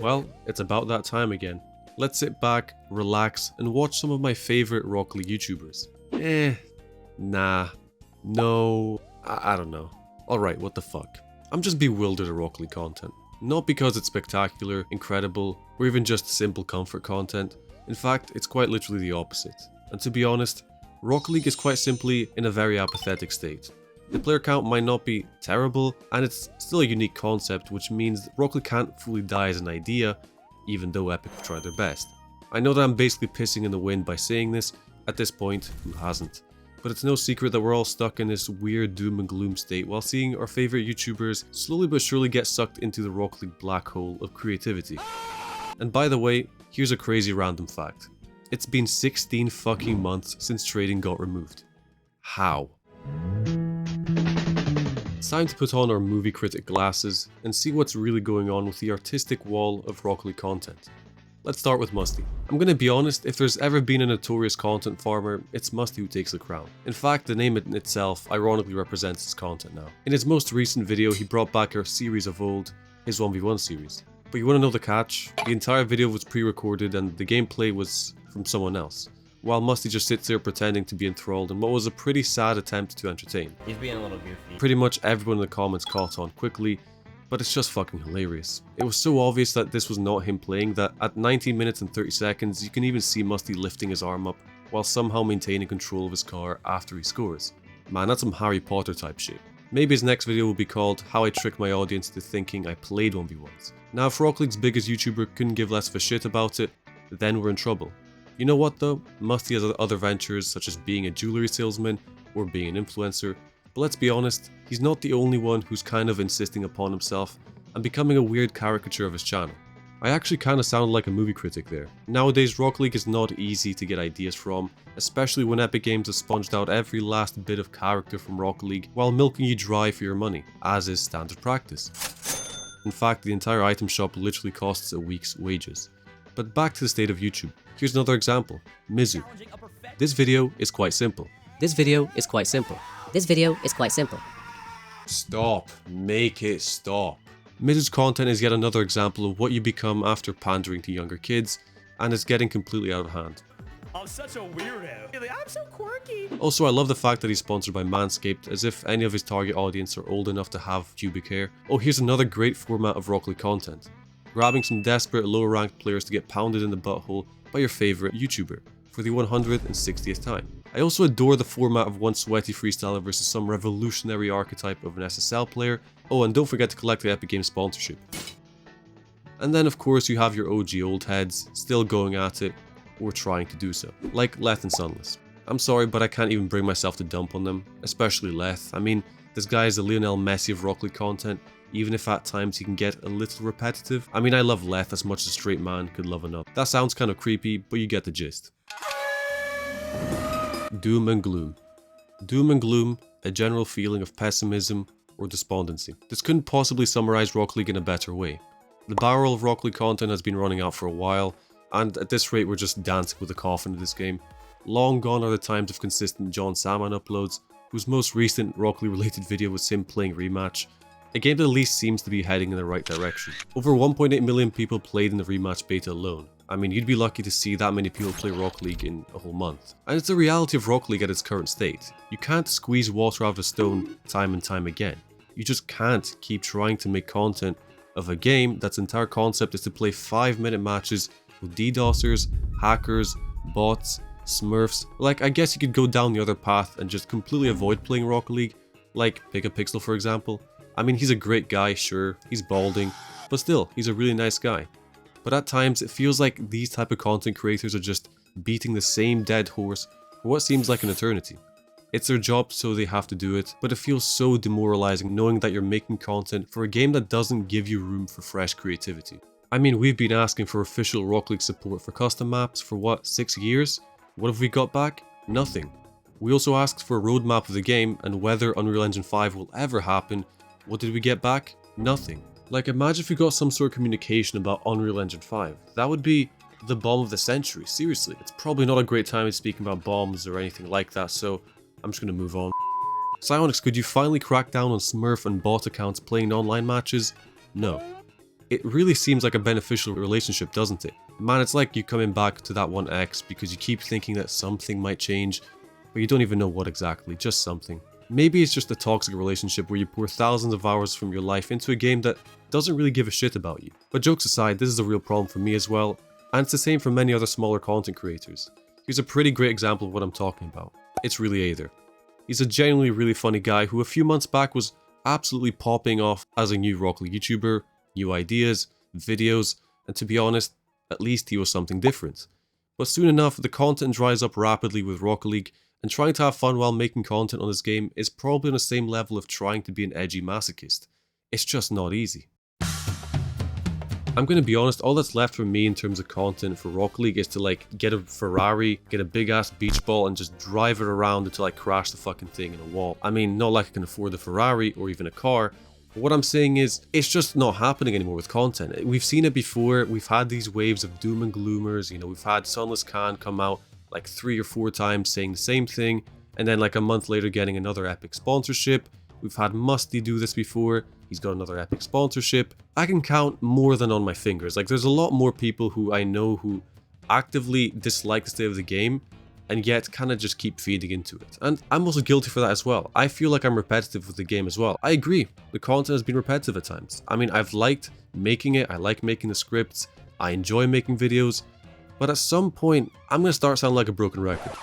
Well, it's about that time again. Let's sit back, relax, and watch some of my favorite Rocket League YouTubers. Nah, no, I don't know. Alright, what the fuck. I'm just bewildered at Rocket League content. Not because it's spectacular, incredible, or even just simple comfort content. In fact, it's quite literally the opposite. And to be honest, Rocket League is quite simply in a very apathetic state. The player count might not be terrible, and it's still a unique concept, which means that Rocket League can't fully die as an idea, even though Epic have tried their best. I know that I'm basically pissing in the wind by saying this, at this point, who hasn't? But it's no secret that we're all stuck in this weird doom and gloom state while seeing our favorite YouTubers slowly but surely get sucked into the Rocket League black hole of creativity. And by the way, here's a crazy random fact. It's been 16 fucking months since trading got removed. How? It's time to put on our movie critic glasses and see what's really going on with the artistic wall of Rocket League content. Let's start with Musty. I'm gonna be honest, if there's ever been a notorious content farmer, it's Musty who takes the crown. In fact, the name in itself ironically represents his content now. In his most recent video, he brought back our series of old, his 1v1 series. But you wanna know the catch? The entire video was pre-recorded and the gameplay was from someone else, while Musty just sits there pretending to be enthralled in what was a pretty sad attempt to entertain. He's being a little goofy. Pretty much everyone in the comments caught on quickly, but it's just fucking hilarious. It was so obvious that this was not him playing that at 19 minutes and 30 seconds you can even see Musty lifting his arm up while somehow maintaining control of his car after he scores. Man, that's some Harry Potter type shit. Maybe his next video will be called How I Tricked My Audience into Thinking I Played 1v1s. Now if Rocket League's biggest YouTuber couldn't give less of a shit about it, then we're in trouble. You know what though? Musty has other ventures such as being a jewelry salesman or being an influencer, but let's be honest, he's not the only one who's kind of insisting upon himself and becoming a weird caricature of his channel. I actually kinda sounded like a movie critic there. Nowadays Rocket League is not easy to get ideas from, especially when Epic Games has sponged out every last bit of character from Rocket League while milking you dry for your money, as is standard practice. In fact, the entire item shop literally costs a week's wages. But back to the state of YouTube. Here's another example, Mizu. This video is quite simple. This video is quite simple. This video is quite simple. Stop. Make it stop. Mizu's content is yet another example of what you become after pandering to younger kids, and it's getting completely out of hand. I'm such a weirdo. I'm so quirky. Also, I love the fact that he's sponsored by Manscaped, as if any of his target audience are old enough to have pubic hair. Oh, here's another great format of Rocket League content. Grabbing some desperate lower ranked players to get pounded in the butthole by your favorite YouTuber for the 160th time. I also adore the format of one sweaty freestyler versus some revolutionary archetype of an SSL player. Oh, and don't forget to collect the Epic Games sponsorship. And then of course you have your OG old heads still going at it, or trying to do so, like Leth and Sunless. I'm sorry, but I can't even bring myself to dump on them, especially Leth. I mean, this guy is the Lionel Messi of Rocket League content, even if at times he can get a little repetitive. I mean, I love Leth as much as a straight man could love another. That sounds kind of creepy, but you get the gist. Doom and gloom. Doom and gloom, a general feeling of pessimism or despondency. This couldn't possibly summarize Rocket League in a better way. The barrel of Rocket League content has been running out for a while, and at this rate we're just dancing with the coffin of this game. Long gone are the times of consistent John Salmon uploads, whose most recent Rocket League related video was him playing Rematch, a game that at least seems to be heading in the right direction. Over 1.8 million people played in the Rematch beta alone. I mean, you'd be lucky to see that many people play Rocket League in a whole month. And it's the reality of Rocket League at its current state. You can't squeeze water out of a stone time and time again. You just can't keep trying to make content of a game that's entire concept is to play 5-minute matches with DDoSers, hackers, bots, smurfs. Like, I guess you could go down the other path and just completely avoid playing Rocket League, like Pick a Pixel for example. I mean, he's a great guy, sure, he's balding, but still, he's a really nice guy. But at times, it feels like these type of content creators are just beating the same dead horse for what seems like an eternity. It's their job, so they have to do it, but it feels so demoralizing knowing that you're making content for a game that doesn't give you room for fresh creativity. I mean, we've been asking for official Rocket League support for custom maps for what, 6 years? What have we got back? Nothing. We also asked for a roadmap of the game and whether Unreal Engine 5 will ever happen. What did we get back? Nothing. Like, imagine if we got some sort of communication about Unreal Engine 5. That would be the bomb of the century, seriously. It's probably not a great time to speak about bombs or anything like that, so I'm just gonna move on. Psyonix, could you finally crack down on Smurf and bot accounts playing online matches? No. it really seems like a beneficial relationship, doesn't it? Man, it's like you coming back to that one ex because you keep thinking that something might change, but you don't even know what exactly, just something. Maybe it's just a toxic relationship where you pour thousands of hours from your life into a game that doesn't really give a shit about you. But jokes aside, this is a real problem for me as well, and it's the same for many other smaller content creators. Here's a pretty great example of what I'm talking about. It's really Aether. He's a genuinely really funny guy who a few months back was absolutely popping off as a new Rocket League YouTuber, new ideas, videos, and to be honest, at least he was something different. But soon enough, the content dries up rapidly with Rocket League, and trying to have fun while making content on this game is probably on the same level of trying to be an edgy masochist. It's just not easy. I'm gonna be honest, all that's left for me in terms of content for Rocket League is to like get a Ferrari, get a big ass beach ball and just drive it around until I crash the fucking thing in a wall. I mean, not like I can afford the Ferrari or even a car. But what I'm saying is, it's just not happening anymore with content. We've seen it before, we've had these waves of doom and gloomers, you know, we've had Sunless Khan come out like 3 or 4 times saying the same thing, and then like a month later getting another epic sponsorship. We've had Musty do this before, he's got another epic sponsorship. I can count more than on my fingers. Like there's a lot more people who I know who actively dislike the state of the game and yet kind of just keep feeding into it. And I'm also guilty for that as well. I feel like I'm repetitive with the game as well. I agree, the content has been repetitive at times. I mean, I've liked making it, I like making the scripts, I enjoy making videos, but at some point, I'm gonna start sounding like a broken record.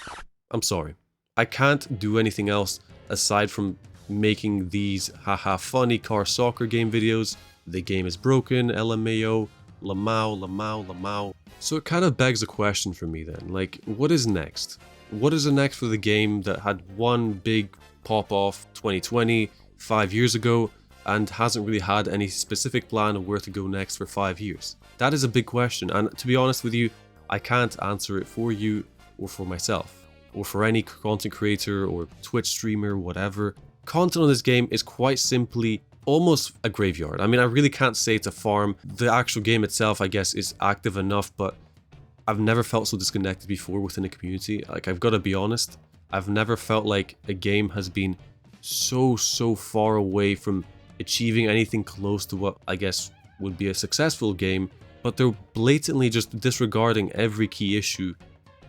I'm sorry. I can't do anything else aside from making these haha funny car soccer game videos. The game is broken, LMAO, Lamau. So it kind of begs a question for me then, like, what is next? What is the next for the game that had one big pop off 2020, 5 years ago, and hasn't really had any specific plan of where to go next for 5 years? That is a big question, and to be honest with you, I can't answer it for you or for myself, or for any content creator or Twitch streamer, whatever. Content on this game is quite simply almost a graveyard. I mean, I really can't say it's a farm. The actual game itself, I guess, is active enough, but I've never felt so disconnected before within a community. Like, I've got to be honest, I've never felt like a game has been so far away from achieving anything close to what I guess would be a successful game, but they're blatantly just disregarding every key issue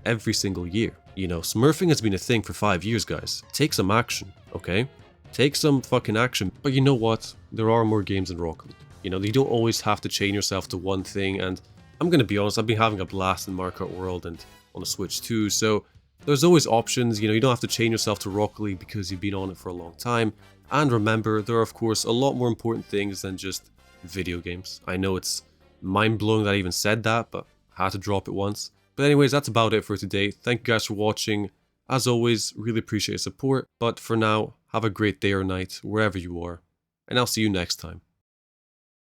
every single year. You know, smurfing has been a thing for 5 years, guys. Take some action, okay? Take some fucking action. But you know what? There are more games in Rocket League. You know, you don't always have to chain yourself to one thing, and I'm gonna be honest, I've been having a blast in Mario Kart World and on the Switch too, so there's always options. You know, you don't have to chain yourself to Rocket League because you've been on it for a long time. And remember, there are of course a lot more important things than just video games. I know it's mind-blowing that I even said that, but I had to drop it once. But anyways, that's about it for today. Thank you guys for watching. As always, really appreciate your support. But for now, have a great day or night, wherever you are. And I'll see you next time.